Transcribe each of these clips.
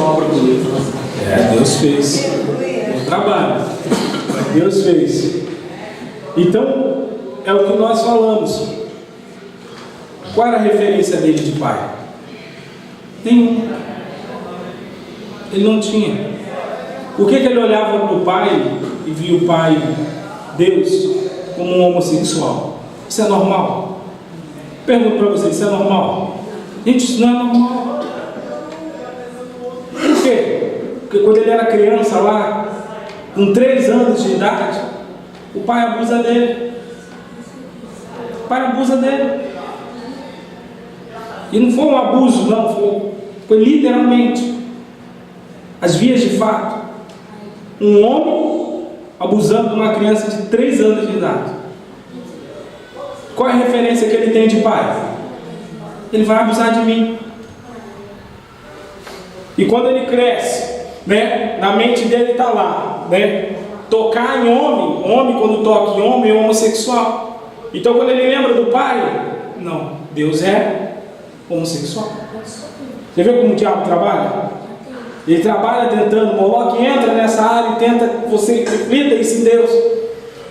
obra bonita. Deus fez. O trabalho. Deus fez. Então, é o que nós falamos. Qual era a referência dele de pai? Nenhum. Ele não tinha. Por que ele olhava para o pai e via o pai, Deus, como um homossexual? Isso é normal? Pergunto para vocês, isso é normal? Gente, isso não é normal. Por quê? Porque quando ele era criança lá, com 3 anos de idade, o pai abusa dele. O pai abusa dele. E não foi um abuso, não, foi literalmente. As vias de fato. Um homem abusando de uma criança de 3 anos de idade. Qual é a referência que ele tem de pai? Ele vai abusar de mim. E quando ele cresce, né, na mente dele está lá, né, tocar em homem quando toca em homem é homossexual. Então quando ele lembra do pai, não, Deus é homossexual. Você vê como o diabo trabalha? Ele trabalha tentando, Moloque entra nessa área e tenta, você reflita isso em Deus.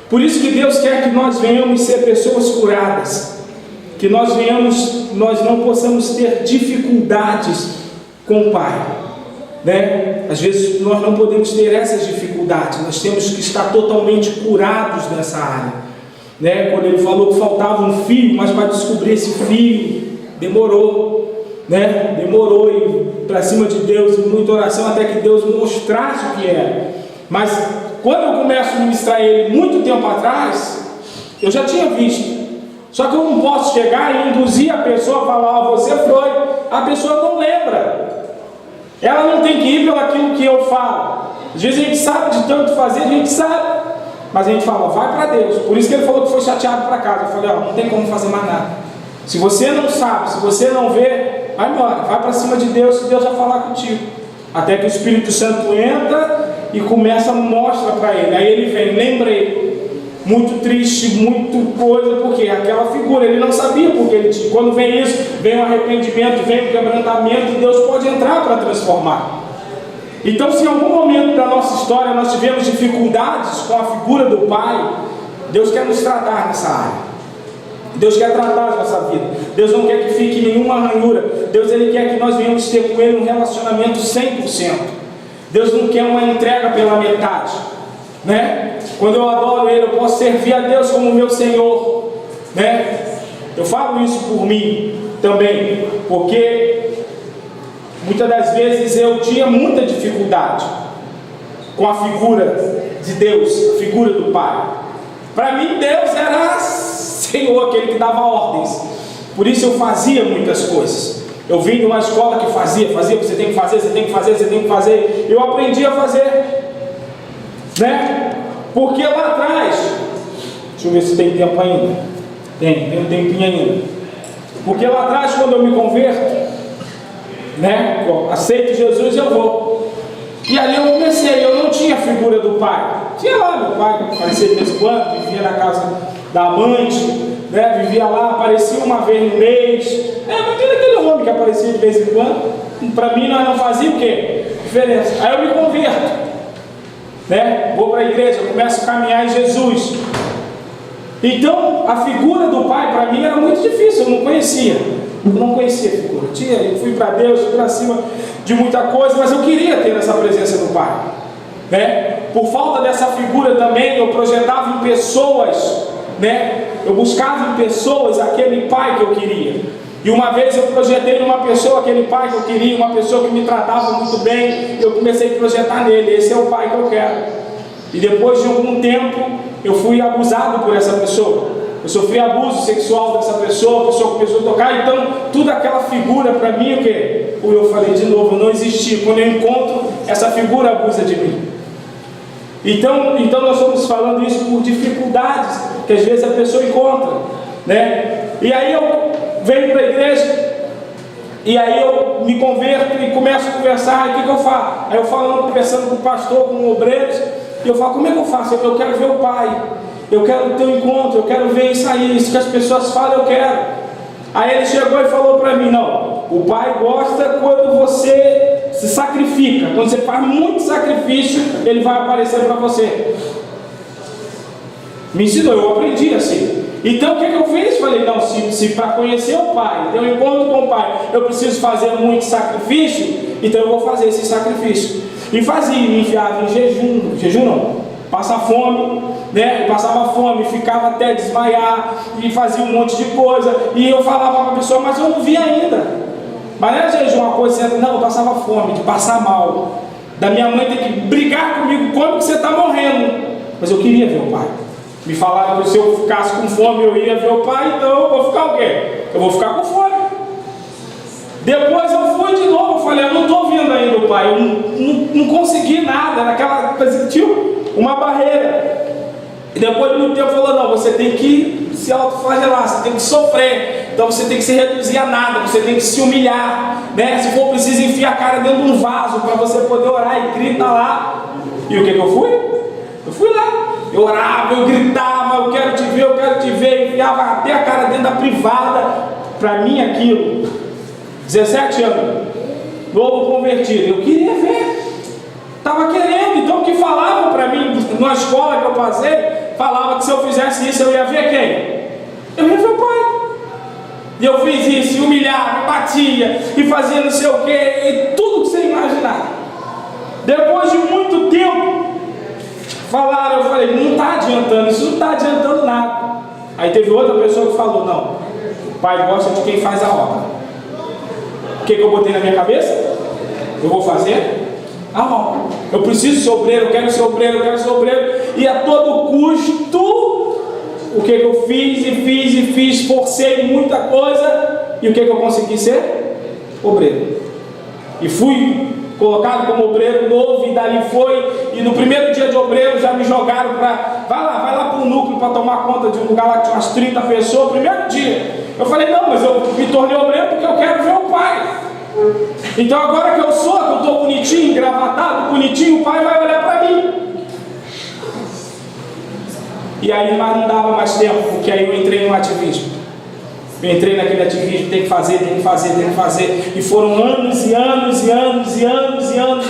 Por isso que Deus quer que nós venhamos ser pessoas curadas, que nós não possamos ter dificuldades com o Pai, né? Às vezes nós não podemos ter essas dificuldades, nós temos que estar totalmente curados nessa área, né? Quando ele falou que faltava um fio, mas para descobrir esse fio, demorou, né? Demorou e para cima de Deus, em muita oração, até que Deus mostrasse o que era. Mas quando eu começo a ministrar ele muito tempo atrás, eu já tinha visto. Só que eu não posso chegar e induzir a pessoa a falar, você foi. A pessoa não lembra. Ela não tem que ir pelo aquilo que eu falo. Às vezes a gente sabe de tanto fazer, a gente sabe. Mas a gente fala, vai para Deus. Por isso que ele falou que foi chateado para casa. Eu falei, não tem como fazer mais nada. Se você não sabe, se você não vê, vai embora, vai para cima de Deus, que Deus vai falar contigo. Até que o Espírito Santo entra e começa a mostrar para ele. Aí ele vem, lembra ele. Muito triste, muito coisa, porque aquela figura, ele não sabia porque ele tinha. Quando vem isso, vem o arrependimento, vem o quebrantamento, e Deus pode entrar para transformar. Então, se em algum momento da nossa história nós tivemos dificuldades com a figura do Pai, Deus quer nos tratar nessa área. Deus quer tratar a nossa vida. Deus não quer que fique nenhuma ranhura. Deus ele quer que nós venhamos ter com Ele um relacionamento 100%. Deus não quer uma entrega pela metade, né? Quando eu adoro Ele, eu posso servir a Deus como meu Senhor, né? Eu falo isso por mim também, porque muitas das vezes eu tinha muita dificuldade com a figura de Deus, a figura do Pai. Para mim Deus era Senhor, aquele que dava ordens. Por isso eu fazia muitas coisas. Eu vim de uma escola que fazia, você tem que fazer, você tem que fazer, você tem que fazer. Eu aprendi a fazer, né? Porque lá atrás, deixa eu ver se tem tempo ainda. Tem um tempinho ainda. Porque lá atrás, quando eu me converto, né? Aceito Jesus, eu vou. E ali eu comecei, eu não tinha a figura do pai. Tinha lá meu pai, que aparecia de vez em quando, vivia na casa da amante, né? Vivia lá, aparecia uma vez no mês. Mas tinha aquele homem que aparecia de vez em quando. Para mim não fazia o quê? Diferença. Aí eu me converto, né? Vou para a igreja, eu começo a caminhar em Jesus. Então a figura do pai para mim era muito difícil, eu não conhecia. Eu não conhecia a figura. Eu fui para Deus, fui para cima de muita coisa, mas eu queria ter essa presença do pai, né? Por falta dessa figura também, eu projetava em pessoas, né? Eu buscava em pessoas aquele pai que eu queria. E uma vez eu projetei numa pessoa aquele pai que eu queria, uma pessoa que me tratava muito bem. Eu comecei a projetar nele, esse é o pai que eu quero. E depois de algum tempo eu fui abusado por essa pessoa. Eu sofri abuso sexual dessa pessoa, a pessoa começou a tocar. Então, toda aquela figura para mim, o quê? Eu falei de novo, não existia. Quando eu encontro, essa figura abusa de mim. Então nós estamos falando isso por dificuldades que às vezes a pessoa encontra, né? E aí eu venho para a igreja, e aí eu me converto e começo a conversar. E o que eu faço? Aí eu falando, conversando com o pastor, com obreiros, e eu falo, como é que eu faço? Eu quero ver o pai. Eu quero ter um encontro, eu quero ver isso aí, isso que as pessoas falam, eu quero. Aí ele chegou e falou para mim, não, o pai gosta quando você se sacrifica, quando você faz muito sacrifício, Ele vai aparecer para você. Me ensinou, eu aprendi assim. Então o que eu fiz? Falei, não, se para conhecer o Pai, ter um encontro com o Pai, eu preciso fazer muito sacrifício, então eu vou fazer esse sacrifício. E fazia, me enfiava em jejum não, passar fome, né? Passava fome, ficava até desmaiar, e fazia um monte de coisa, e eu falava para a pessoa, mas eu não vi ainda. Mas não era jejum, uma coisa, não, eu passava fome, de passar mal, da minha mãe ter que brigar comigo, quando que você está morrendo? Mas eu queria ver o Pai. Me falaram que se eu ficasse com fome eu ia ver o Pai, então eu vou ficar o quê? Eu vou ficar com fome. Depois eu fui de novo, falei, eu não estou vendo ainda o Pai, eu não consegui nada, naquela coisa que tinha uma barreira. E depois de muito tempo falou, não, você tem que se autoflagelar, você tem que sofrer, então você tem que se reduzir a nada, você tem que se humilhar, né? Se for preciso enfiar a cara dentro de um vaso para você poder orar e grita lá. E o que eu fui? Eu fui lá. Eu orava, eu gritava, eu quero te ver, enfiava até a cara dentro da privada. Para mim aquilo, 17 anos, novo convertido, eu queria ver, estava querendo. Então o que falavam para mim, na escola que eu passei, falava que se eu fizesse isso eu ia ver quem? Eu ia ver o Pai. E eu fiz isso, humilhava, batia, e fazia não sei o que, e tudo que você imaginar. Depois de muito tempo, falaram, eu falei, não está adiantando, isso não está adiantando nada. Aí teve outra pessoa que falou, não, o Pai gosta de quem faz a obra. O que eu botei na minha cabeça? Eu vou fazer a obra. Eu preciso ser obreiro, eu quero ser obreiro, eu quero ser obreiro. E a todo custo, o que eu fiz, forcei muita coisa. E o que eu consegui ser? Obreiro. E fui colocado como obreiro novo, e dali foi, e no primeiro dia de obreiro já me jogaram para, vai lá para o núcleo para tomar conta de um lugar lá que tinha umas 30 pessoas, primeiro dia. Eu falei, não, mas eu me tornei obreiro porque eu quero ver o Pai. Então agora que eu estou bonitinho, engravatado, bonitinho, o Pai vai olhar para mim. E aí mas não dava mais tempo, porque aí eu entrei no ativismo. Eu entrei naquele ativismo, tem que fazer. E foram anos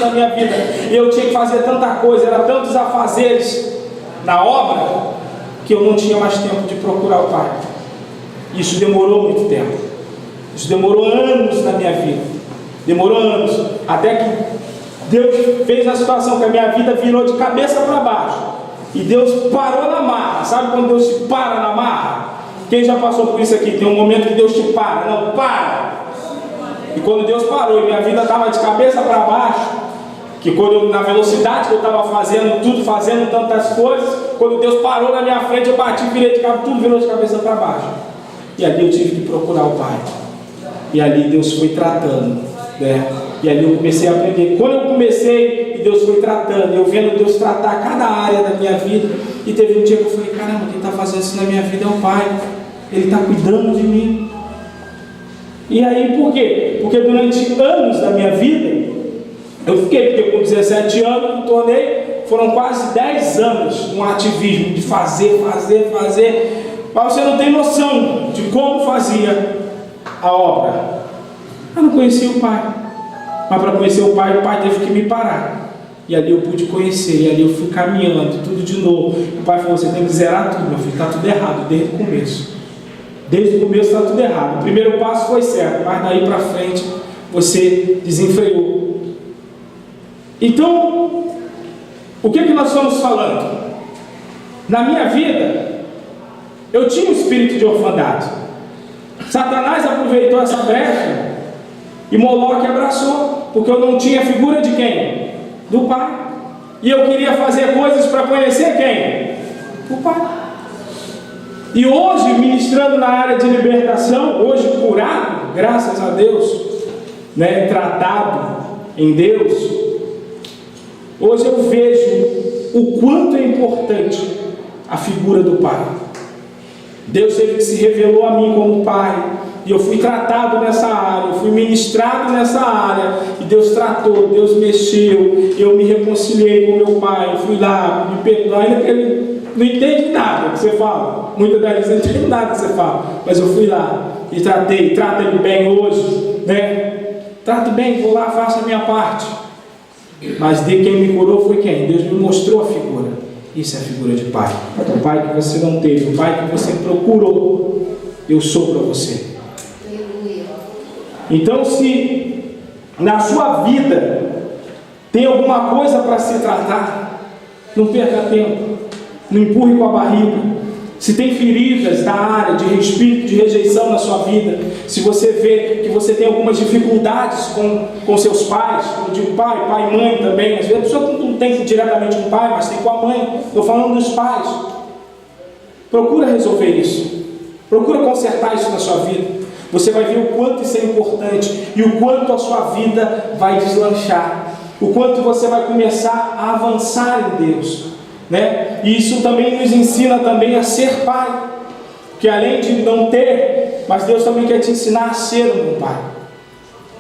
na minha vida. E eu tinha que fazer tanta coisa, eram tantos afazeres na obra, que eu não tinha mais tempo de procurar o Pai. Isso demorou muito tempo. Isso demorou anos na minha vida. Demorou anos. Até que Deus fez a situação que a minha vida virou de cabeça para baixo. E Deus parou na marra. Sabe quando Deus te para na marra? Quem já passou por isso aqui? Tem um momento que Deus te para. Não, para! E quando Deus parou e minha vida estava de cabeça para baixo, que quando na velocidade que eu estava fazendo tantas coisas, quando Deus parou na minha frente, eu bati, virei de cabeça, tudo virou de cabeça para baixo. E ali eu tive que procurar o Pai. E ali Deus foi tratando, né? E ali eu comecei a aprender. Quando eu comecei, e Deus foi tratando, eu vendo Deus tratar cada área da minha vida. E teve um dia que eu falei, caramba, quem está fazendo isso na minha vida é o Pai. Ele está cuidando de mim. E aí por quê? Porque durante anos da minha vida, eu fiquei, porque com 17 anos me tornei, foram quase 10 anos no ativismo, de fazer. Mas você não tem noção de como fazia a obra. Eu não conhecia o Pai. Mas para conhecer o Pai teve que me parar. E ali eu pude conhecer, e ali eu fui caminhando, tudo de novo. O Pai falou, você tem que zerar tudo, meu filho, está tudo errado, desde o começo. Desde o começo está tudo errado. O primeiro passo foi certo, mas daí para frente você desenfreou. Então, o que nós estamos falando? Na minha vida, eu tinha um espírito de orfandade. Satanás aproveitou essa brecha e Moloque abraçou, porque eu não tinha figura de quem? Do Pai. E eu queria fazer coisas para conhecer quem? O Pai. E hoje, ministrando na área de libertação, hoje curado, graças a Deus, né, tratado em Deus, hoje eu vejo o quanto é importante a figura do Pai. Deus sempre se revelou a mim como Pai, e eu fui tratado nessa área, eu fui ministrado nessa área, e Deus tratou, Deus mexeu, eu me reconciliei com meu Pai, eu fui lá, me perdoar, ainda que ele não entende nada que você fala, muitas das vezes não entende nada que você fala, mas eu fui lá, e trata ele bem hoje, né? trato bem, vou lá, faço a minha parte. Mas de quem me curou foi quem? Deus me mostrou a figura. Isso é a figura de pai. O pai que você não teve, o pai que você procurou, eu sou para você. Então, se na sua vida tem alguma coisa para se tratar, não perca tempo, não empurre com a barriga. Se tem feridas da área de espírito de rejeição na sua vida, se você vê que você tem algumas dificuldades com seus pais, eu digo pai e mãe também, às vezes a pessoa não tem diretamente com o pai, mas tem com a mãe, estou falando dos pais. Procura resolver isso, procura consertar isso na sua vida. Você vai ver o quanto isso é importante e o quanto a sua vida vai deslanchar, o quanto você vai começar a avançar em Deus, né? E isso também nos ensina também a ser pai, que além de não ter, mas Deus também quer te ensinar a ser um pai,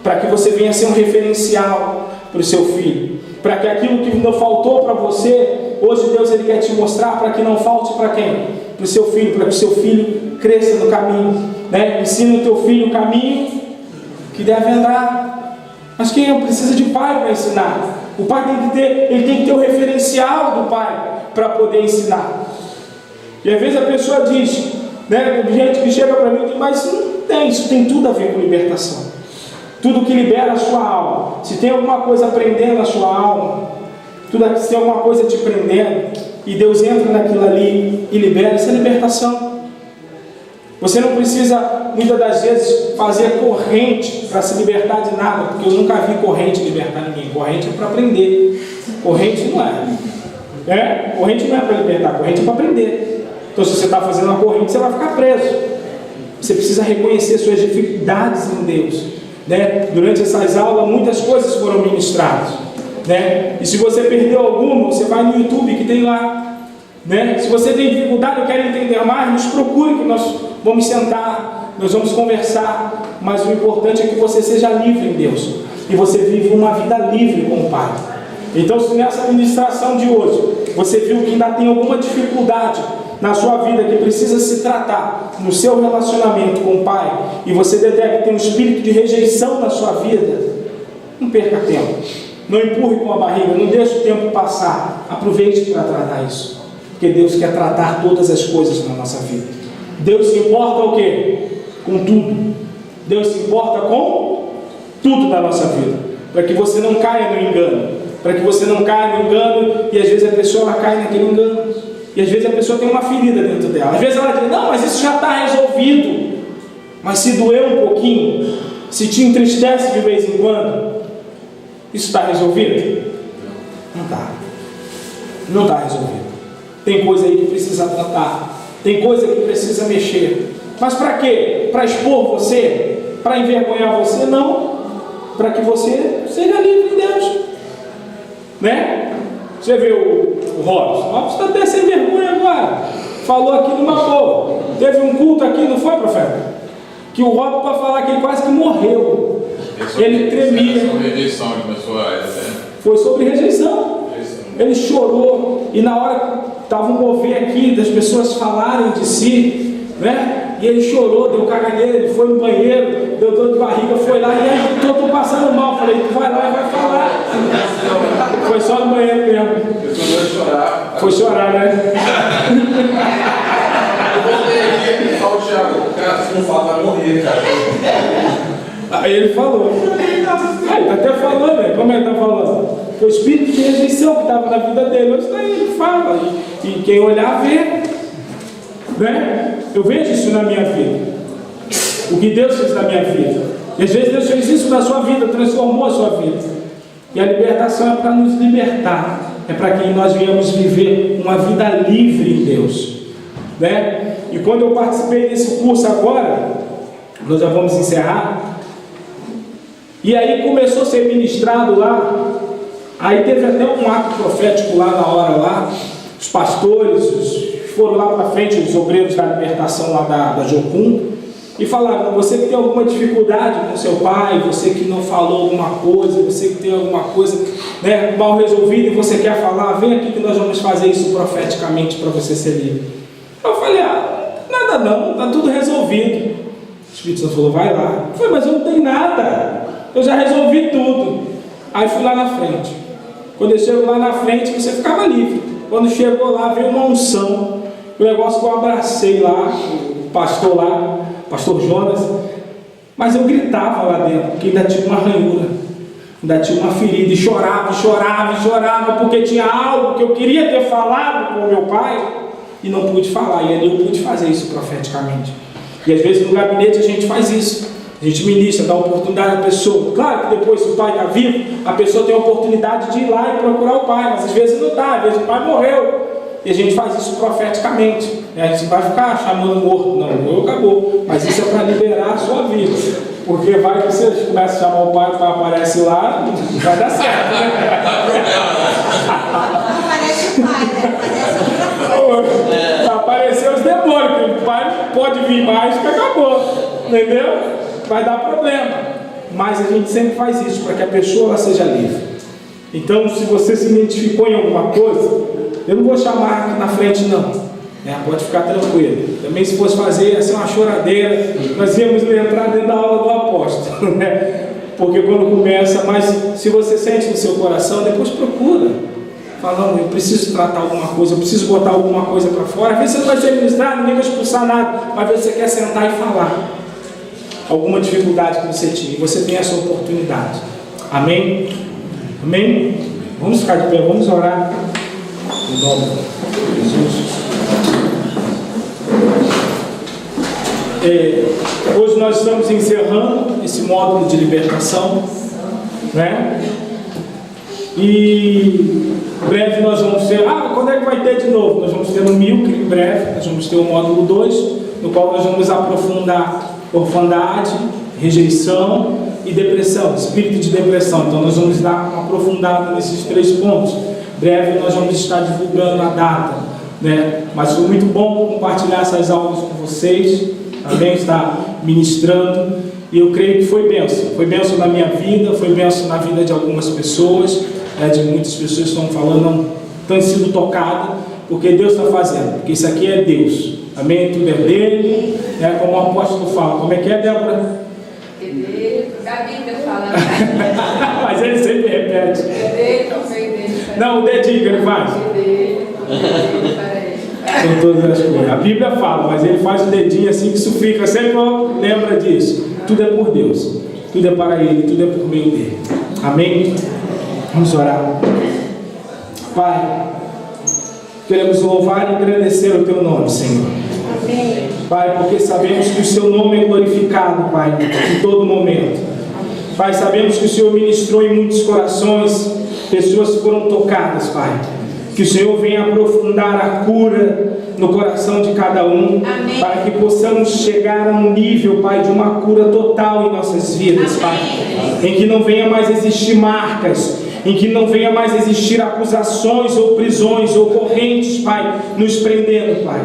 para que você venha a ser um referencial para o seu filho, para que aquilo que não faltou para você, hoje Deus ele quer te mostrar para que não falte para quem? Para o seu filho, para que o seu filho cresça no caminho, né? Ensina o teu filho o caminho que deve andar. Mas quem precisa de pai para ensinar? O pai tem que ter o referencial do pai para poder ensinar. E às vezes a pessoa diz, né, gente que chega para mim, mas não tem, isso tem tudo a ver com libertação. Tudo que libera a sua alma. Se tem alguma coisa prendendo a sua alma, se tem alguma coisa te prendendo, e Deus entra naquilo ali e libera, isso é libertação. Você não precisa, muitas das vezes, fazer corrente para se libertar de nada, porque eu nunca vi corrente libertar ninguém. Corrente é para prender, corrente não é. Corrente não é para libertar, corrente é para prender. Então, se você está fazendo uma corrente, você vai ficar preso. Você precisa reconhecer suas dificuldades em Deus, né? Durante essas aulas, muitas coisas foram ministradas, né? E se você perdeu alguma, você vai no YouTube que tem lá, né? Se você tem dificuldade ou quer entender mais, nos procure que nós vamos sentar, nós vamos conversar. Mas o importante é que você seja livre em Deus e você vive uma vida livre com o Pai. Então, se nessa ministração de hoje você viu que ainda tem alguma dificuldade na sua vida que precisa se tratar no seu relacionamento com o Pai, e você detecta que tem um espírito de rejeição na sua vida, não perca tempo, não empurre com a barriga, não deixe o tempo passar, aproveite para tratar isso, porque Deus quer tratar todas as coisas na nossa vida. Deus se importa o quê? Com tudo. Deus se importa com tudo da nossa vida, para que você não caia no engano, para que você não caia no engano, e às vezes a pessoa ela cai naquele engano, e às vezes a pessoa tem uma ferida dentro dela, às vezes ela diz, não, mas isso já está resolvido, mas se doer um pouquinho, se te entristece de vez em quando, isso está resolvido? Não está resolvido. Tem coisa aí que precisa tratar, tem coisa que precisa mexer, mas para quê? Para expor você? Para envergonhar você? Não, para que você seja livre em Deus, né? Você vê o Robson está até sem vergonha agora, falou aqui numa boa, teve um culto aqui, não foi, profeta? Que o Robson, para falar que ele quase que morreu, ele tremia. Foi sobre rejeição. Ele chorou, e na hora estava um mover aqui das pessoas falarem de si, né? E ele chorou, deu caganeira, ele foi no banheiro, deu dor de barriga, foi lá, e aí estou passando mal. Falei, tu vai lá e vai falar. Foi só no banheiro mesmo. Foi chorar, né? Fala o Thiago, cara, se não fala, vai morrer, cara. Aí ele falou. Aí tá até falando, né? Como é que tá falando? Foi o espírito de rejeição que estava na vida dele. Hoje está aí, ele fala. E quem olhar, vê. Né? Eu vejo isso na minha vida. O que Deus fez na minha vida. E às vezes Deus fez isso na sua vida, transformou a sua vida. E a libertação é para nos libertar. É para que nós venhamos viver uma vida livre em Deus. Né? E quando eu participei desse curso agora, nós já vamos encerrar. E aí começou a ser ministrado lá. Aí teve até um ato profético lá na hora lá. Os pastores foram lá para frente, os obreiros da libertação lá da Jocum, e falaram, você que tem alguma dificuldade com seu pai, você que não falou alguma coisa, você que tem alguma coisa, né, mal resolvida e você quer falar, vem aqui que nós vamos fazer isso profeticamente para você ser livre. Eu falei, nada não, está tudo resolvido. O Espírito Santo falou, vai lá. Eu falei, mas eu não tenho nada. eu já resolvi tudo. Aí fui lá na frente. Quando eu chego lá na frente, você ficava livre. Quando chegou lá, veio uma unção. O negócio que eu abracei lá, o pastor lá, pastor Jonas. Mas eu gritava lá dentro, porque ainda tinha uma ranhura, ainda tinha uma ferida, e chorava, porque tinha algo que eu queria ter falado com o meu pai, e não pude falar, e ali eu pude fazer isso profeticamente. E às vezes no gabinete a gente faz isso, a gente ministra, dá oportunidade à pessoa. Claro que depois, se o pai está vivo, a pessoa tem a oportunidade de ir lá e procurar o pai, mas às vezes não está, às vezes o pai morreu. E a gente faz isso profeticamente. A gente vai ficar chamando morto. Não, morreu, acabou. Mas isso é para liberar a sua vida. Porque vai que você começa a chamar o pai aparece lá, vai dar certo. Aparece o pai, né? Apareceu os demônios. O pai pode vir mais que acabou. Entendeu? Vai dar problema. Mas a gente sempre faz isso para que a pessoa ela seja livre. Então, se você se identificou em alguma coisa, eu não vou chamar aqui na frente, não. Pode ficar tranquilo. Também, se fosse fazer, ia ser uma choradeira. Nós íamos entrar dentro da aula do apóstolo, né? Porque quando começa, mas se você sente no seu coração, depois procura. Fala, não, eu preciso tratar alguma coisa, eu preciso botar alguma coisa para fora. Às vezes você não vai ser ministrado, ninguém vai expulsar nada, mas às vezes você quer sentar e falar alguma dificuldade que você tinha, e você tem essa oportunidade. Amém? Amém? Vamos ficar de pé, vamos orar. Em nome de Jesus. Hoje nós estamos encerrando esse módulo de libertação, né? E breve nós vamos ter. Quando é que vai ter de novo? Nós vamos ter no Milk, em breve. Nós vamos ter o módulo 2, no qual nós vamos aprofundar orfandade, rejeição e depressão, espírito de depressão. Então nós vamos dar uma aprofundada nesses 3 pontos. Breve nós vamos estar divulgando a data, né? Mas foi muito bom compartilhar essas aulas com vocês, também estar ministrando, e eu creio que foi bênção na minha vida, foi bênção na vida de algumas pessoas, de muitas pessoas que estão falando, estão sendo tocadas, porque Deus está fazendo, porque isso aqui é Deus, amém? Tudo é dele, né? Como o apóstolo fala. Como é que é, Débora? É dele, a Bíblia fala. Mas ele sempre repete. É dele, não sei dele. Não, o dedinho que ele faz. São todas as coisas. A Bíblia fala, mas ele faz o dedinho assim que isso fica. Sempre lembra disso. Tudo é por Deus. Tudo é para Ele. Tudo é por meio dele. Amém? Vamos orar. Pai, queremos louvar e agradecer o Teu nome, Senhor. Amém. Pai, porque sabemos que o Seu nome é glorificado, Pai, em todo momento. Pai, sabemos que o Senhor ministrou em muitos corações, pessoas foram tocadas, Pai. Que o Senhor venha aprofundar a cura no coração de cada um. Amém. Para que possamos chegar a um nível, Pai, de uma cura total em nossas vidas, Pai. Em que não venha mais existir marcas, em que não venha mais existir acusações ou prisões ou correntes, Pai, nos prendendo, Pai.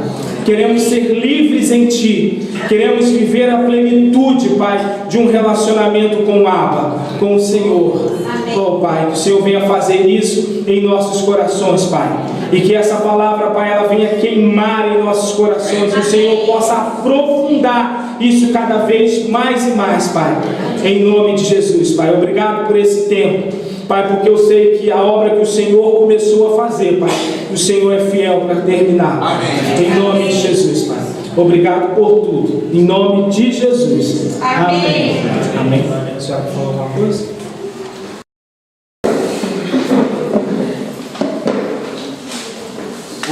Queremos ser livres em Ti, queremos viver a plenitude, Pai, de um relacionamento com o Abba, com o Senhor. Amém. Oh, Pai, que o Senhor venha fazer isso em nossos corações, Pai, e que essa palavra, Pai, ela venha queimar em nossos corações, e o Senhor possa aprofundar isso cada vez mais e mais, Pai, em nome de Jesus, Pai. Obrigado por esse tempo, Pai, porque eu sei que a obra que o Senhor começou a fazer, Pai, o Senhor é fiel para terminar. Amém. Em nome de Jesus, Pai. Obrigado por tudo. Em nome de Jesus. Amém. Amém. A senhora quer falar alguma coisa?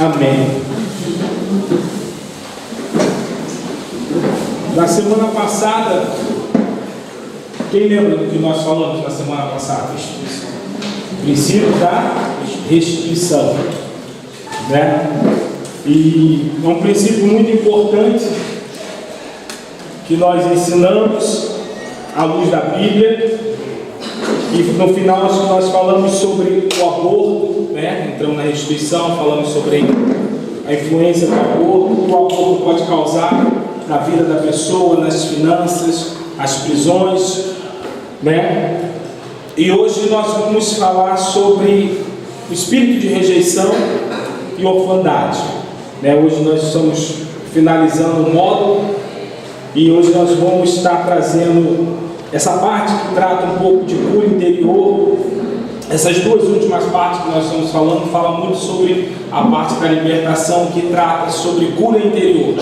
Amém. Na semana passada, quem lembra do que nós falamos na semana passada? O princípio da restituição, né? E é um princípio muito importante que nós ensinamos à luz da Bíblia. E no final nós falamos sobre o aborto, né? Entramos na restituição, falamos sobre a influência do aborto, que o aborto pode causar na vida da pessoa, nas finanças, as prisões, né? E hoje nós vamos falar sobre o espírito de rejeição e orfandade, né? Hoje nós estamos finalizando o módulo e hoje nós vamos estar trazendo essa parte que trata um pouco de cura interior, essas duas últimas partes que nós estamos falando, fala muito sobre a parte da libertação, que trata sobre cura interior.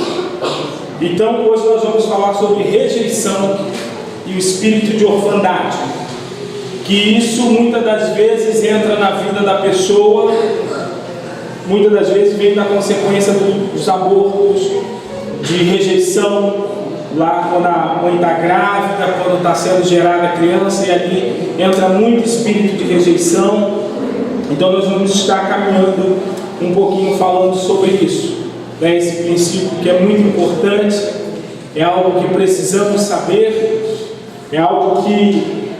Então, hoje nós vamos falar sobre rejeição e o espírito de orfandade, que isso muitas das vezes entra na vida da pessoa, muitas das vezes vem da consequência dos abortos, de rejeição, lá quando a mãe está grávida, quando está sendo gerada a criança, e ali entra muito espírito de rejeição. Então nós vamos estar caminhando um pouquinho falando sobre isso, né? Esse princípio que é muito importante, é algo que precisamos saber, é algo que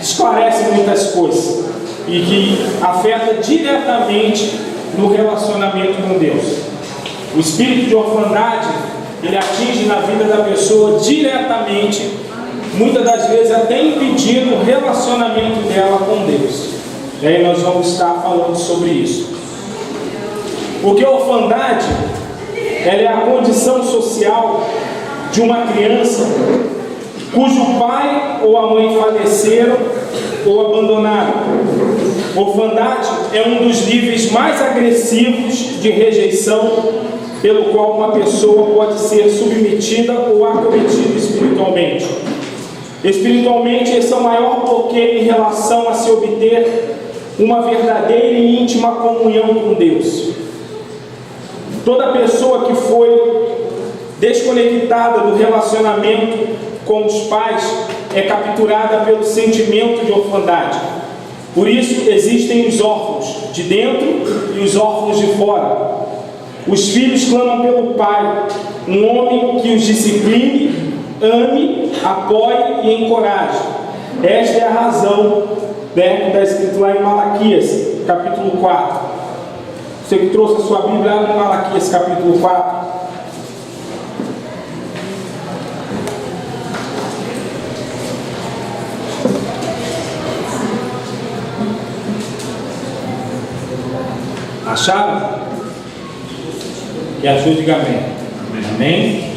esclarece muitas coisas e que afeta diretamente no relacionamento com Deus. O espírito de orfandade, ele atinge na vida da pessoa diretamente, muitas das vezes até impedindo o relacionamento dela com Deus. E aí nós vamos estar falando sobre isso. Porque a orfandade, ela é a condição social de uma criança cujo pai ou a mãe faleceram ou abandonaram. Orfandade é um dos níveis mais agressivos de rejeição pelo qual uma pessoa pode ser submetida ou acometida espiritualmente. Espiritualmente, esse é o maior bloqueio em relação a se obter uma verdadeira e íntima comunhão com Deus. Toda pessoa que foi desconectada do relacionamento com os pais é capturada pelo sentimento de orfandade. Por isso existem os órfãos de dentro e os órfãos de fora. Os filhos clamam pelo pai, um homem que os discipline, ame, apoie e encoraje. Esta é a razão, né, que está escrito lá em Malaquias, capítulo 4. Você que trouxe a sua Bíblia lá em Malaquias, capítulo 4. Acharam? Que achou, diga amém. Amém?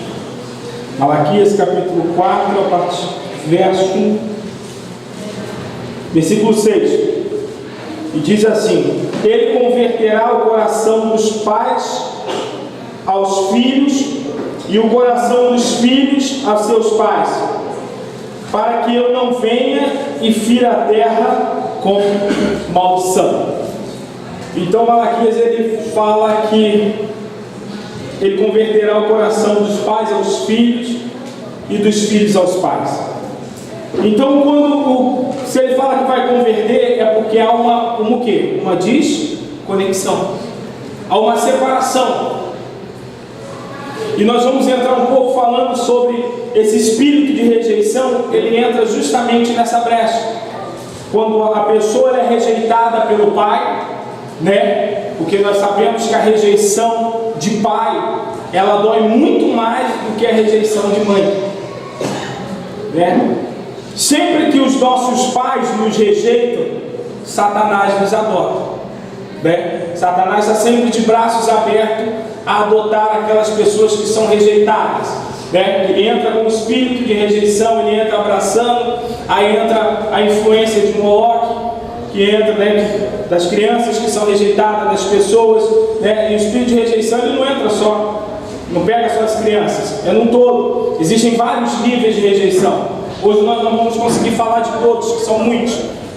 Malaquias capítulo 4, a partir do versículo 6. E diz assim: Ele converterá o coração dos pais aos filhos e o coração dos filhos a seus pais, para que eu não venha e fira a terra com maldição. Então Malaquias, ele fala que ele converterá o coração dos pais aos filhos e dos filhos aos pais. Então, se ele fala que vai converter, é porque há o quê? Uma desconexão. Há uma separação. E nós vamos entrar um pouco falando sobre esse espírito de rejeição. Ele entra justamente nessa brecha. Quando a pessoa é rejeitada pelo pai, né? Porque nós sabemos que a rejeição de pai, ela dói muito mais do que a rejeição de mãe, né? Sempre que os nossos pais nos rejeitam, Satanás nos adota, né? Satanás está sempre de braços abertos a adotar aquelas pessoas que são rejeitadas, né? Ele entra com o espírito de rejeição, ele entra abraçando, aí entra a influência de Moloque, que entra, né, das crianças que são rejeitadas, das pessoas, né? E o espírito de rejeição, ele não entra só, não pega só as crianças, é num todo. Existem vários níveis de rejeição. Hoje nós não vamos conseguir falar de todos, que são muitos.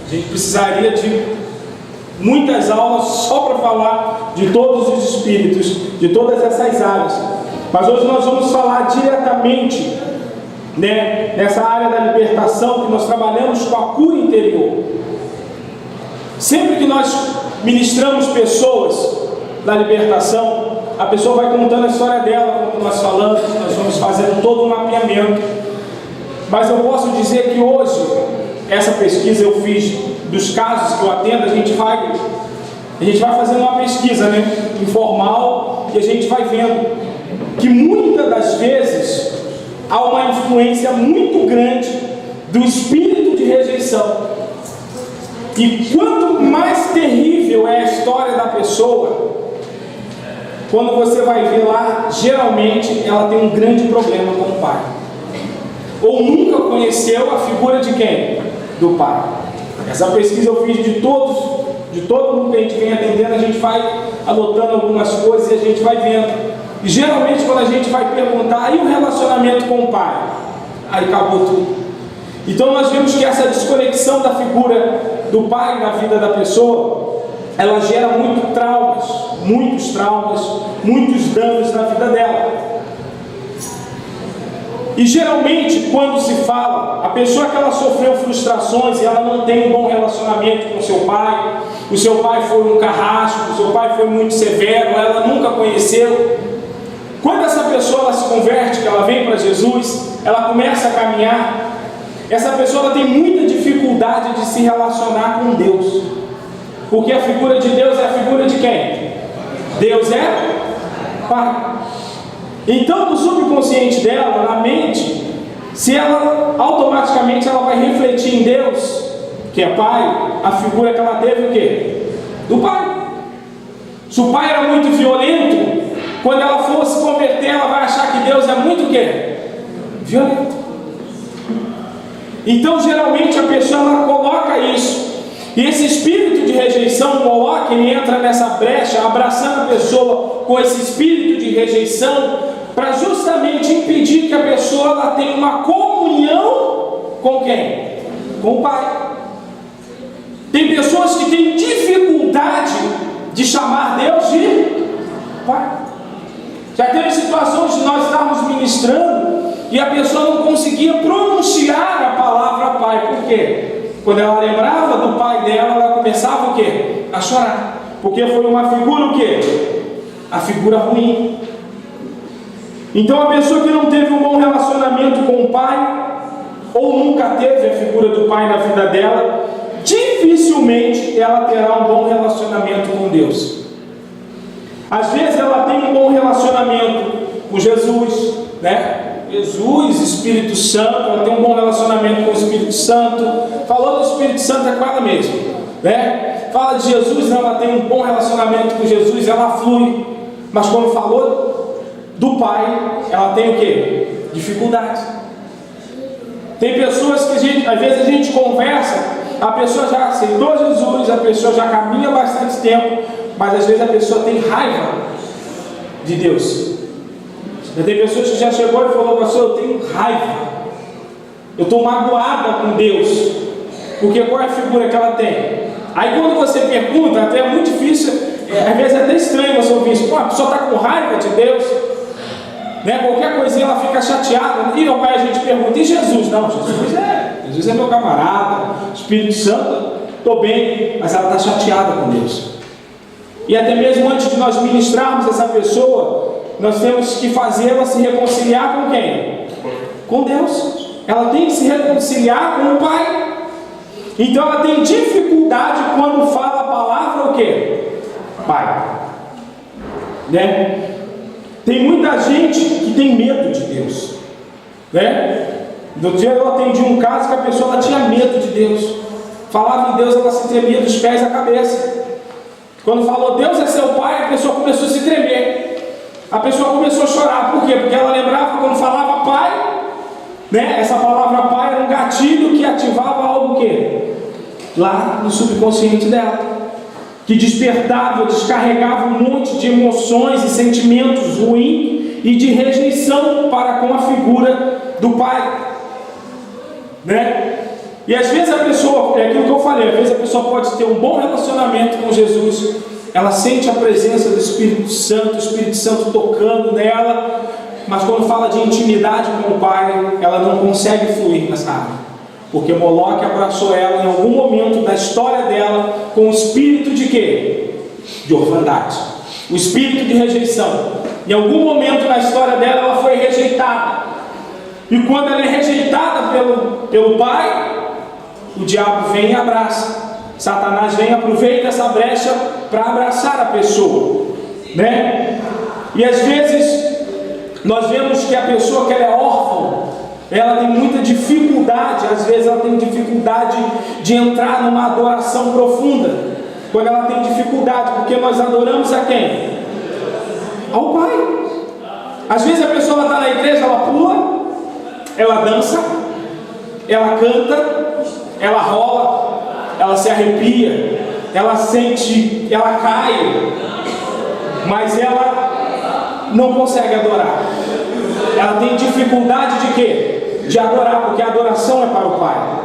A gente precisaria de muitas aulas só para falar de todos os espíritos, de todas essas áreas. Mas hoje nós vamos falar diretamente, né, nessa área da libertação, que nós trabalhamos com a cura interior. Sempre que nós ministramos pessoas na libertação, a pessoa vai contando a história dela, como nós falamos, nós vamos fazendo todo um mapeamento. Mas eu posso dizer que hoje, essa pesquisa eu fiz dos casos que eu atendo, a gente vai fazendo uma pesquisa, né, informal, e a gente vai vendo que muitas das vezes há uma influência muito grande do espírito de rejeição. E quanto mais terrível é a história da pessoa, quando você vai ver lá, geralmente ela tem um grande problema com o pai. ou nunca conheceu a figura de quem? Do Pai. Essa pesquisa eu fiz de todo mundo que a gente vem atendendo, a gente vai anotando algumas coisas e a gente vai vendo. E geralmente quando a gente vai perguntar, e o relacionamento com o Pai? Aí acabou tudo. Então nós vemos que essa desconexão da figura do Pai na vida da pessoa, ela gera muitos traumas, muitos danos na vida dela. E geralmente quando se fala, a pessoa que ela sofreu frustrações e ela não tem um bom relacionamento com seu pai, o seu pai foi um carrasco, o seu pai foi muito severo, ela nunca conheceu. Quando essa pessoa ela se converte, que ela vem para Jesus, ela começa a caminhar, essa pessoa ela tem muita dificuldade de se relacionar com Deus. Porque a figura de Deus é a figura de quem? Deus é Pai. Então, no subconsciente dela, na mente, se ela automaticamente ela vai refletir em Deus, que é Pai, a figura que ela teve o quê? Do Pai. Se o Pai era muito violento, quando ela for se converter, ela vai achar que Deus é muito o quê? Violento. Então, geralmente, a pessoa ela coloca isso. E esse espírito de rejeição, Moloque, ele entra nessa brecha, abraçando a pessoa com esse espírito de rejeição, para justamente impedir que a pessoa ela tenha uma comunhão com quem? Com o Pai. Tem pessoas que têm dificuldade de chamar Deus de Pai. Já teve situações de nós estarmos ministrando e a pessoa não conseguia pronunciar a palavra Pai. Por quê? Quando ela lembrava do pai dela, ela começava o quê? A chorar. Porque foi uma figura o quê? A figura ruim. Então a pessoa que não teve um bom relacionamento com o pai, ou nunca teve a figura do pai na vida dela, dificilmente ela terá um bom relacionamento com Deus. Às vezes ela tem um bom relacionamento com Jesus, né? Jesus, Espírito Santo, ela tem um bom relacionamento com o Espírito Santo. Falou do Espírito Santo é com ela mesma, né? Fala de Jesus, ela tem um bom relacionamento com Jesus, ela flui. Mas quando falou do Pai, ela tem o quê? Dificuldade. Tem pessoas que às vezes a gente conversa, a pessoa já aceitou Jesus, a pessoa já caminha bastante tempo, mas às vezes a pessoa tem raiva de Deus. Tem pessoas que já chegou e falou: pastor, eu tenho raiva, eu estou magoada com Deus, porque qual é a figura que ela tem? Aí quando você pergunta, até é muito difícil, às vezes é até estranho você ouvir isso. Pô, a pessoa está com raiva de Deus, né? Qualquer coisinha ela fica chateada, e aí a gente pergunta: e Jesus? Não, Jesus é meu camarada, Espírito Santo, estou bem, mas ela está chateada com Deus. E até mesmo antes de nós ministrarmos essa pessoa, nós temos que fazê-la se reconciliar com quem? Com Deus. Ela tem que se reconciliar com o Pai. Então ela tem dificuldade quando fala a palavra o quê? Pai. Né? Tem muita gente que tem medo de Deus. Né? No dia eu atendi um caso que a pessoa ela tinha medo de Deus. Falava em Deus, ela se tremia dos pés à cabeça. Quando falou Deus é seu Pai, a pessoa começou a se tremer. A pessoa começou a chorar. Por quê? Porque ela lembrava quando falava Pai, né? Essa palavra Pai era um gatilho que ativava algo que lá no subconsciente dela, que despertava, descarregava um monte de emoções e sentimentos ruins e de rejeição para com a figura do Pai, né? E às vezes a pessoa, é aquilo que eu falei, às vezes a pessoa pode ter um bom relacionamento com Jesus, ela sente a presença do Espírito Santo, o Espírito Santo tocando nela, mas quando fala de intimidade com o Pai, ela não consegue fluir nessa área, porque Moloque abraçou ela em algum momento da história dela com o espírito de quê? De orfandade, o espírito de rejeição. Em algum momento na história dela ela foi rejeitada, e quando ela é rejeitada pelo Pai, o diabo vem e abraça. Satanás vem e aproveita essa brecha para abraçar a pessoa, né? E às vezes nós vemos que a pessoa que ela é órfã, ela tem muita dificuldade, às vezes ela tem dificuldade de entrar numa adoração profunda. Quando ela tem dificuldade, porque nós adoramos a quem? Ao Pai. Às vezes a pessoa está na igreja, ela pula, ela dança, ela canta, ela rola, ela se arrepia, ela sente, ela cai, mas ela não consegue adorar. Ela tem dificuldade de quê? De adorar, porque a adoração é para o Pai.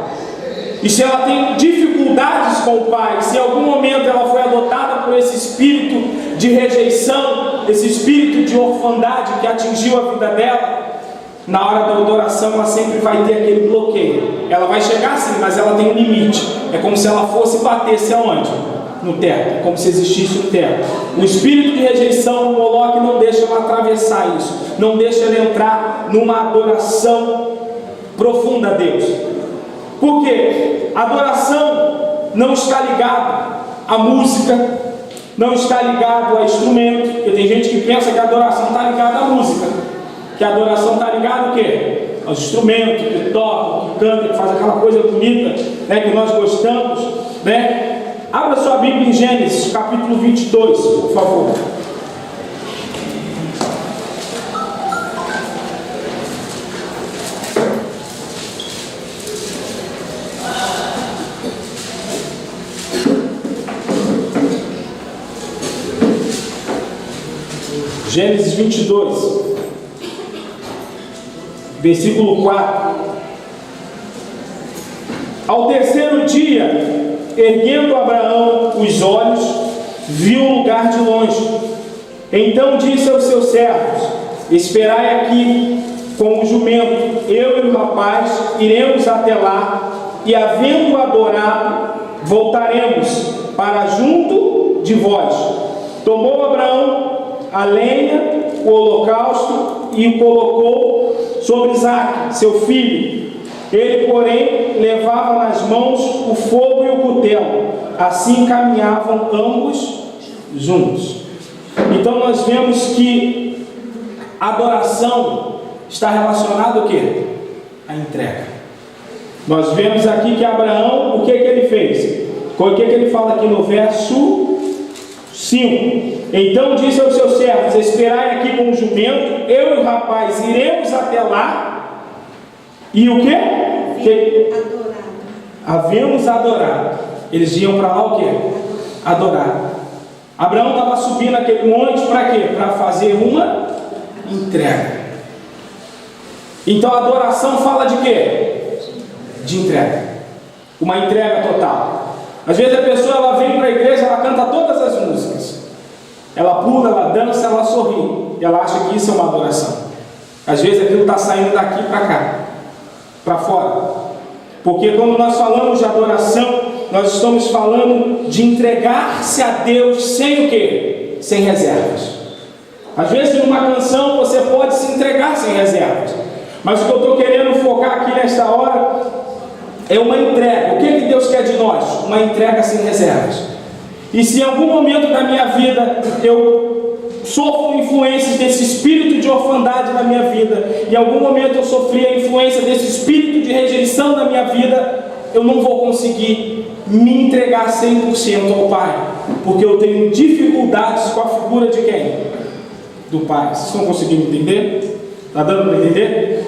E se ela tem dificuldades com o Pai, se em algum momento ela foi adotada por esse espírito de rejeição, esse espírito de orfandade que atingiu a vida dela, na hora da adoração ela sempre vai ter aquele bloqueio. Ela vai chegar sim, mas ela tem um limite. É como se ela fosse bater-se aonde? No teto, como se existisse um teto. O espírito de rejeição, o Moloque, não deixa ela atravessar isso, não deixa ela entrar numa adoração profunda a Deus. Por quê? A adoração não está ligada à música, não está ligado a instrumento, porque tem gente que pensa que a adoração está ligada à música, que a adoração está ligada ao quê? Aos instrumentos, que tocam, que cantam, que fazem aquela coisa bonita, né, que nós gostamos, né? Abra sua Bíblia em Gênesis, capítulo 22, por favor. Gênesis 22, versículo 4. Ao terceiro dia, erguendo Abraão os olhos, viu o lugar de longe. Então disse aos seus servos: esperai aqui com o jumento, eu e o rapaz iremos até lá, e havendo adorado, voltaremos para junto de vós. Tomou Abraão a lenha, o holocausto, e o colocou sobre Isaque, seu filho. Ele, porém, levava nas mãos o fogo e o cutelo. Assim caminhavam ambos juntos. Então nós vemos que a adoração está relacionada ao quê? A entrega. Nós vemos aqui que Abraão, o que ele fez? O que ele fala aqui no verso 5? Então disse aos seus servos: esperai aqui com o jumento, eu e o rapaz iremos até lá. E o quê? Havemos adorado. Eles iam para lá o quê? Adorar. Abraão estava subindo aquele monte para quê? Para fazer uma entrega. Então a adoração fala de quê? De entrega. Uma entrega total. Às vezes a pessoa ela vem para a igreja, ela canta todas as músicas. Ela pula, ela dança, ela sorri. E ela acha que isso é uma adoração. Às vezes aquilo está saindo daqui para cá, para fora. Porque quando nós falamos de adoração, nós estamos falando de entregar-se a Deus sem o quê? Sem reservas. Às vezes numa canção você pode se entregar sem reservas. Mas o que eu estou querendo focar aqui nesta hora é uma entrega. O que Deus quer de nós? Uma entrega sem reservas. E se em algum momento da minha vida eu sofro influências desse espírito de orfandade na minha vida, em algum momento eu sofri a influência desse espírito de rejeição na minha vida, eu não vou conseguir me entregar 100% ao Pai, porque eu tenho dificuldades com a figura de quem? Do Pai. Vocês estão conseguindo entender? Está dando para entender?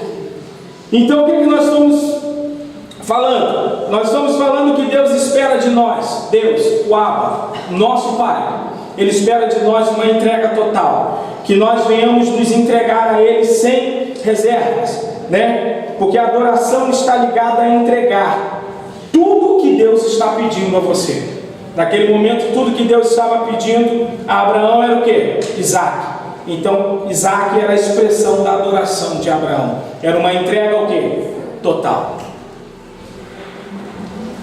Então o que nós estamos falando? Nós estamos falando que Deus espera de nós, Deus, o Abba, nosso Pai, Ele espera de nós uma entrega total, que nós venhamos nos entregar a Ele sem reservas, né? Porque a adoração está ligada a entregar tudo que Deus está pedindo a você. Naquele momento, tudo que Deus estava pedindo a Abraão era o quê? Isaque. Então, Isaque era a expressão da adoração de Abraão. Era uma entrega ao quê? Total.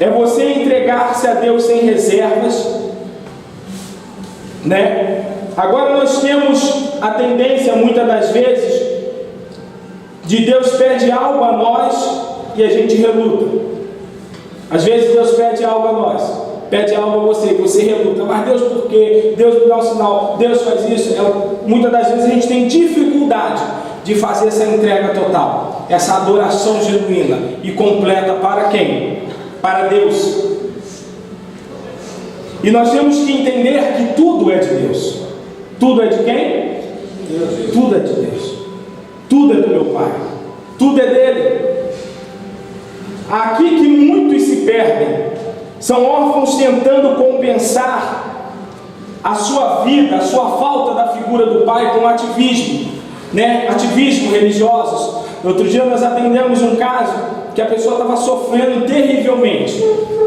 É você entregar-se a Deus sem reservas, né? Agora nós temos a tendência, muitas das vezes, de Deus pede algo a nós e a gente reluta. Às vezes Deus pede algo a nós, pede algo a você, e você reluta. Mas Deus, por quê? Deus me dá um sinal, Deus faz isso. Muitas das vezes a gente tem dificuldade de fazer essa entrega total, essa adoração genuína e completa para quem? Para Deus. E nós temos que entender que tudo é de Deus. Tudo é de quem? Deus. Tudo é de Deus. Tudo é do meu Pai. tudo é dele. Aqui que muitos se perdem, são órfãos tentando compensar a sua vida, a sua falta da figura do pai com ativismo, né? Ativismo religiosos. Outro dia nós atendemos um caso que a pessoa estava sofrendo terrivelmente.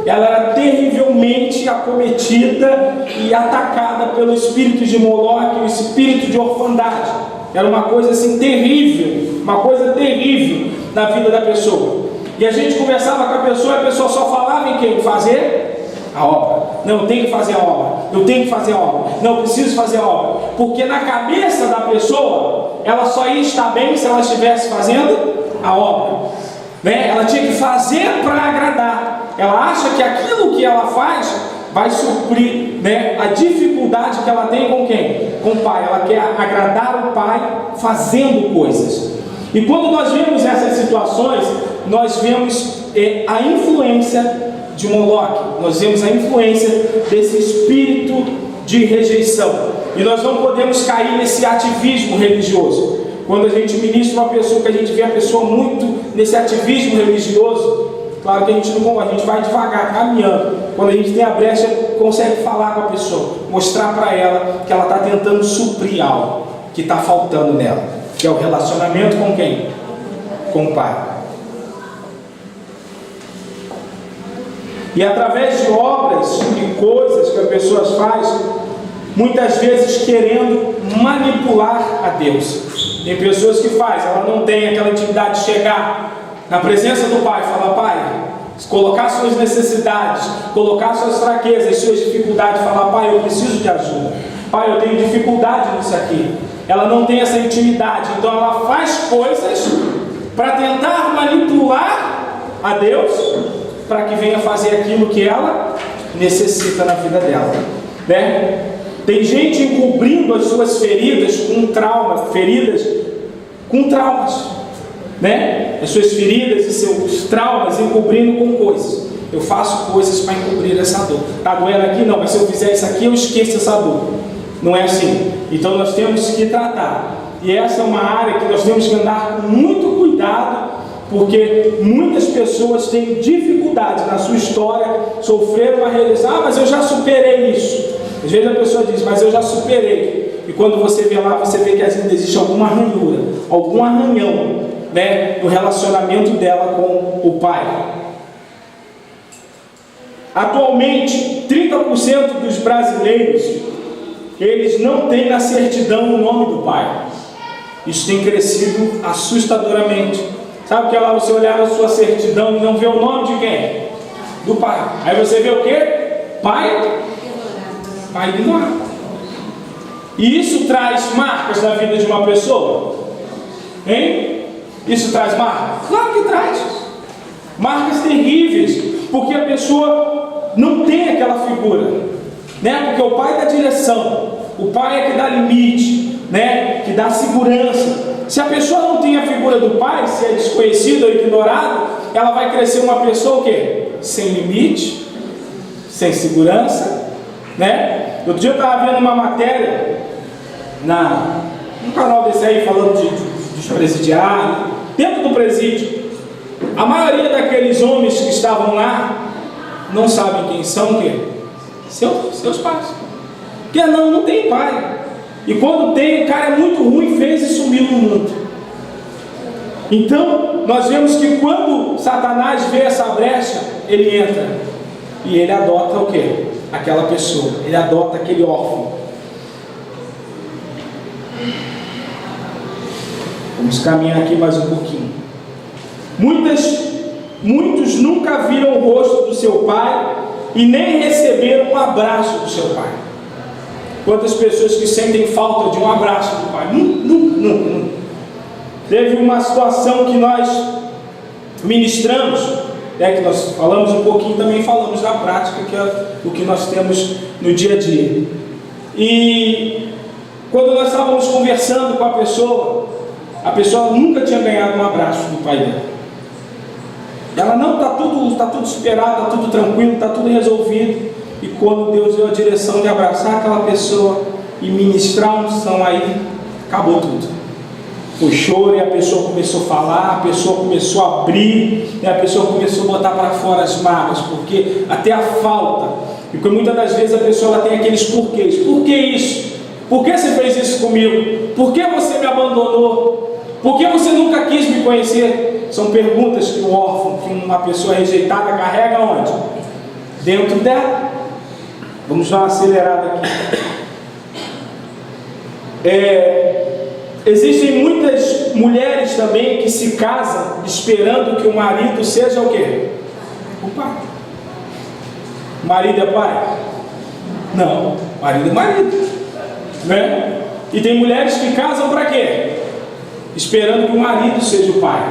Ela era terrivelmente acometida e atacada pelo espírito de Moloque, o espírito de orfandade. Era uma coisa assim terrível, uma coisa terrível na vida da pessoa. E a gente conversava com a pessoa e a pessoa só falava em quem? Fazer a obra. Não, eu tenho que fazer a obra. Eu tenho que fazer a obra. Não, eu preciso fazer a obra. Porque na cabeça da pessoa, ela só ia estar bem se ela estivesse fazendo a obra. Né? Ela tinha que fazer para agradar. Ela acha que aquilo que ela faz vai suprir, né, a dificuldade que ela tem com quem? Com o pai. Ela quer agradar o pai fazendo coisas. E quando nós vemos essas situações, nós vemos a influência de Moloque, nós vemos a influência desse espírito de rejeição. E nós não podemos cair nesse ativismo religioso. Quando a gente ministra uma pessoa, que a gente vê a pessoa muito nesse ativismo religioso, claro que a gente vai devagar, caminhando. Quando a gente tem a brecha, consegue falar com a pessoa, mostrar para ela que ela está tentando suprir algo que está faltando nela, que é o relacionamento com quem? Com o pai. E através de obras e coisas que as pessoas fazem, muitas vezes querendo manipular a Deus. Tem pessoas que fazem, ela não tem aquela intimidade de chegar na presença do pai, falar: pai, colocar suas necessidades, colocar suas fraquezas, suas dificuldades, falar: pai, eu preciso de ajuda, pai, eu tenho dificuldade nisso aqui. Ela não tem essa intimidade, então ela faz coisas para tentar manipular a Deus, para que venha fazer aquilo que ela necessita na vida dela, né? Tem gente encobrindo as suas feridas com traumas, né? As suas feridas e seus traumas encobrindo com coisas. Eu faço coisas para encobrir essa dor. Está doendo aqui? Não, mas se eu fizer isso aqui, eu esqueço essa dor. Não é assim. Então nós temos que tratar. E essa é uma área que nós temos que andar com muito cuidado, porque muitas pessoas têm dificuldade na sua história, sofreram uma realização: mas eu já superei isso. Às vezes a pessoa diz: mas eu já superei. E quando você vê lá, você vê que ainda existe alguma ranhura, algum arranhão, né, no relacionamento dela com o pai. Atualmente, 30% dos brasileiros, eles não têm na certidão o nome do pai. Isso tem crescido assustadoramente. Sabe que é lá você olhar na sua certidão e não vê o nome de quem? Do pai. Aí você vê o quê? Pai ignorado. E isso traz marcas na vida de uma pessoa? Hein? Isso traz marcas? Claro que traz. Marcas terríveis, porque a pessoa não tem aquela figura, né? Porque o pai dá direção, o pai é que dá limite, né? Que dá segurança. Se a pessoa não tem a figura do pai, se é desconhecido ou ignorado, ela vai crescer uma pessoa o quê? Sem limite, sem segurança, né? Outro dia eu estava vendo uma matéria num canal desse aí, falando dos presidiários, dentro do presídio. A maioria daqueles homens que estavam lá não sabem quem são, o quê? Seus pais. Porque não tem pai. E quando tem, o cara é muito ruim, fez e sumiu no mundo. Então, nós vemos que quando Satanás vê essa brecha, ele entra e ele adota o quê? Aquela pessoa, ele adota aquele órfão. Vamos caminhar aqui mais um pouquinho. Muitos nunca viram o rosto do seu pai e nem receberam um abraço do seu pai. Quantas pessoas que sentem falta de um abraço do pai? Não. Teve uma situação que nós ministramos, né, que nós falamos um pouquinho, também falamos na prática, que é o que nós temos no dia a dia. E quando nós estávamos conversando com a pessoa nunca tinha ganhado um abraço do pai dela. Ela não, está tudo superado, está tudo tranquilo, está tudo resolvido. E quando Deus deu a direção de abraçar aquela pessoa e ministrar a unção, aí acabou tudo. Foi choro e a pessoa começou a falar, a pessoa começou a abrir, e a pessoa começou a botar para fora as mágoas, porque até a falta, porque muitas das vezes a pessoa ela tem aqueles porquês. Por que isso? Por que você fez isso comigo? Por que você me abandonou? Por que você nunca quis me conhecer? São perguntas que um órfão, que uma pessoa rejeitada carrega onde? Dentro dela. Vamos dar uma acelerada aqui. Existem muitas mulheres também que se casam esperando que o marido seja o quê? O pai. O marido é pai? Não, marido é marido, né? E tem mulheres que casam para quê? Esperando que o marido seja o pai.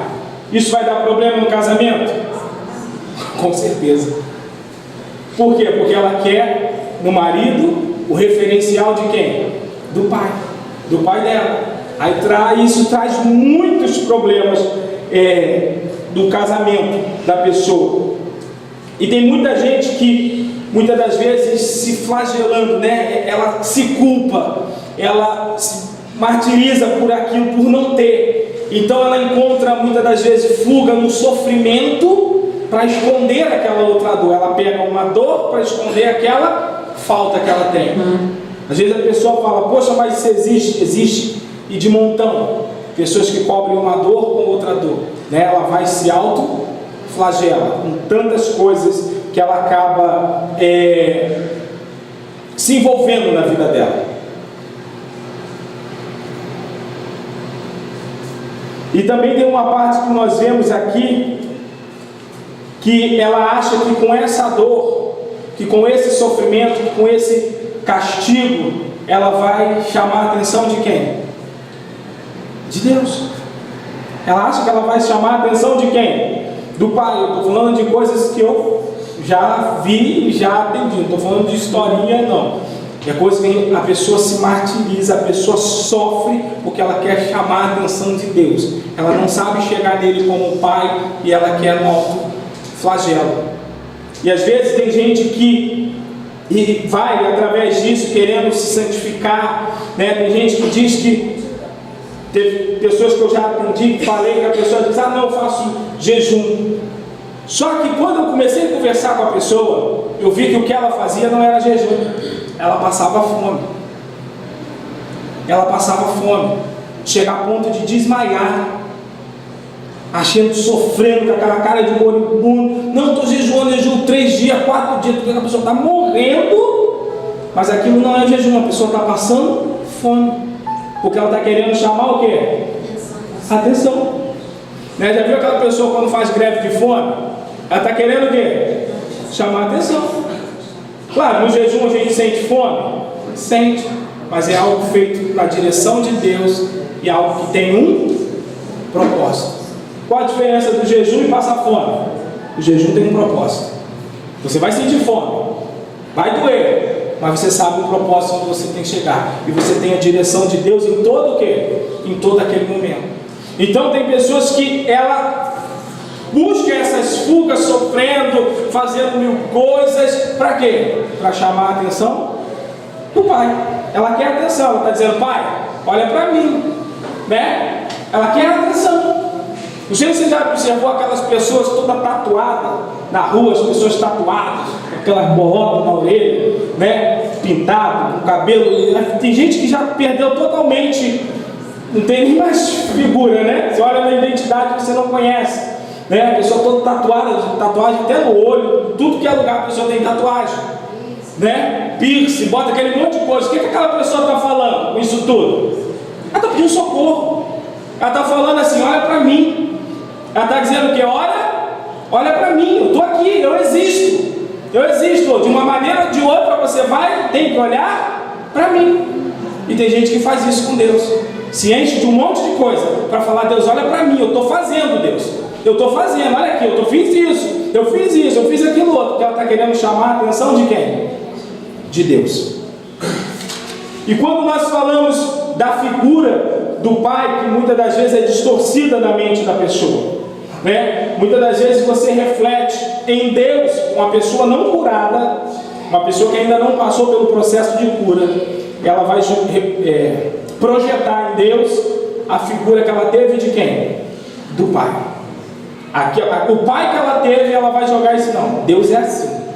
Isso vai dar problema no casamento? Com certeza. Por quê? Porque ela quer no marido o referencial de quem? Do pai. Do pai dela. Aí isso traz muitos problemas do casamento da pessoa. E tem muita gente que muitas das vezes se flagelando, né? Ela se culpa, ela se martiriza por aquilo, por não ter. Então ela encontra muitas das vezes fuga no sofrimento para esconder aquela outra dor. Ela pega uma dor para esconder aquela falta que ela tem. Às vezes a pessoa fala, poxa, mas isso existe. E de montão, pessoas que cobrem uma dor com outra dor, né? Ela vai se auto-flagela com tantas coisas que ela acaba se envolvendo na vida dela. E também tem uma parte que nós vemos aqui, que ela acha que com essa dor, que com esse sofrimento, que com esse castigo, ela vai chamar a atenção de quem? De Deus. Ela acha que ela vai chamar a atenção de quem? Do pai. Eu estou falando de coisas que eu já vi e já aprendi. Não estou falando de historinha, não. É coisa que a pessoa se martiriza, a pessoa sofre porque ela quer chamar a atenção de Deus. Ela não sabe chegar nele como pai e ela quer um auto-flagelo. E às vezes tem gente que vai através disso querendo se santificar, né? Tem gente que diz que teve pessoas que eu já atendi, que falei, que a pessoa diz, não, eu faço jejum. Só que quando eu comecei a conversar com a pessoa, eu vi que o que ela fazia não era jejum. Ela passava fome. Ela passava fome. Chegar a ponto de desmaiar. Achando, sofrendo, com aquela cara de moribundo. Não, estou jejuando, jejuo 3 dias, 4 dias, porque a pessoa está morrendo. Mas aquilo não é jejum, a pessoa está passando fome. Porque ela está querendo chamar o quê? Atenção. Né? Já viu aquela pessoa quando faz greve de fome? Ela está querendo o quê? Chamar atenção. Claro, no jejum a gente sente fome? Sente. Mas é algo feito na direção de Deus e algo que tem um propósito. Qual a diferença do jejum e passar fome? O jejum tem um propósito. Você vai sentir fome. Vai doer. Mas você sabe o propósito onde você tem que chegar. E você tem a direção de Deus em todo o quê? Em todo aquele momento. Então tem pessoas que ela busca essas fugas, sofrendo, fazendo mil coisas. Para quê? Para chamar a atenção do pai. Ela quer atenção. Ela está dizendo, pai, olha para mim. Né? Ela quer atenção. Não sei se você já observou aquelas pessoas todas tatuadas na rua, as pessoas tatuadas, aquelas bolotas na orelha, né? Pintado, com cabelo. Tem gente que já perdeu totalmente, não tem nem mais figura, né? Você olha na identidade que você não conhece, né? A pessoa toda tatuada, tatuagem até no olho, tudo que é lugar a pessoa tem tatuagem, né? Piercing, bota aquele monte de coisa. O que aquela pessoa está falando com isso tudo? Ela está pedindo socorro. Ela está falando assim, olha para mim. Ela está dizendo que olha para mim, eu estou aqui, eu existo. De uma maneira ou de outra você tem que olhar para mim. E tem gente que faz isso com Deus. Se enche de um monte de coisa para falar, Deus, olha para mim, eu estou fazendo, Deus. Eu estou fazendo, olha aqui, eu fiz isso, eu fiz aquilo outro. Porque ela está querendo chamar a atenção de quem? De Deus. E quando nós falamos da figura do pai, que muitas das vezes é distorcida na mente da pessoa, né? Muitas das vezes você reflete em Deus, uma pessoa não curada, uma pessoa que ainda não passou pelo processo de cura, ela vai projetar em Deus a figura que ela teve de quem? Do pai. Aqui, o pai que ela teve, ela vai jogar isso, não. Deus é assim.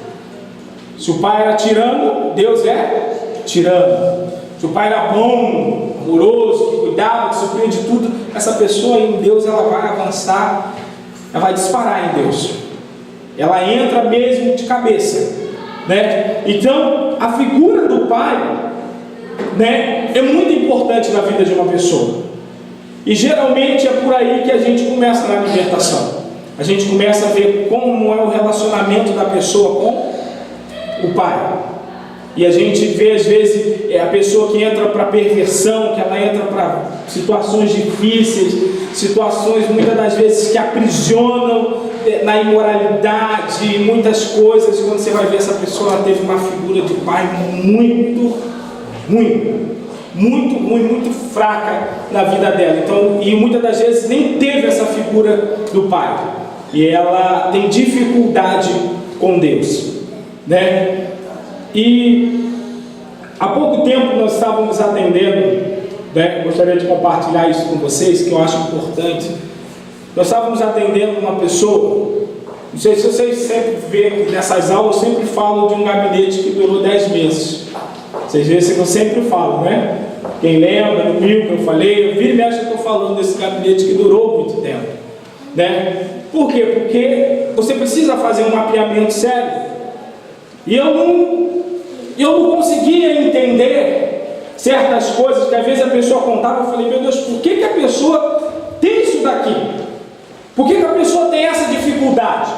Se o pai era tirano, Deus é tirano. Se o pai era bom, amoroso, que cuidava, que supria de tudo, essa pessoa em Deus, ela vai avançar, ela vai disparar em Deus. Ela entra mesmo de cabeça, né? Então, a figura do pai, né, é muito importante na vida de uma pessoa. E geralmente é por aí que a gente começa na libertação. A gente começa a ver como é o relacionamento da pessoa com o pai. E a gente vê às vezes a pessoa que entra para perversão, que ela entra para situações difíceis, situações muitas das vezes que aprisionam na imoralidade, muitas coisas. Quando você vai ver essa pessoa, ela teve uma figura de pai muito fraca na vida dela. Então, e muitas das vezes nem teve essa figura do pai. E ela tem dificuldade com Deus, né? E há pouco tempo nós estávamos atendendo, né? Gostaria de compartilhar isso com vocês, que eu acho importante. Nós estávamos atendendo uma pessoa, não sei se vocês sempre vêem nessas aulas, eu sempre falo de um gabinete que durou 10 meses. Vocês veem que eu sempre falo, né? Quem lembra do mil que eu falei, eu vira e mexe, eu estou falando desse gabinete que durou muito tempo, né? Por quê? Porque você precisa fazer um mapeamento sério. E eu não conseguia entender certas coisas que às vezes a pessoa contava. Eu falei, meu Deus, por que a pessoa tem isso daqui? Por que a pessoa tem essa dificuldade?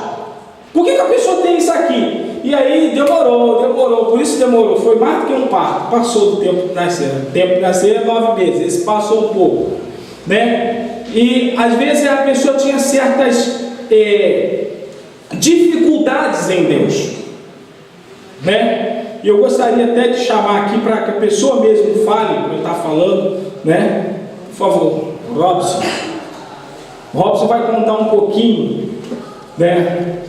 Por que a pessoa tem isso aqui? E aí demorou, por isso demorou. Foi mais do que um parto, passou do tempo de nascer. O tempo de nascer é 9 meses, esse passou um pouco, né? E às vezes a pessoa tinha certas dificuldades em Deus, né? E eu gostaria até de chamar aqui para que a pessoa mesmo fale, como eu estou falando, né? Por favor, Robson vai contar um pouquinho, né?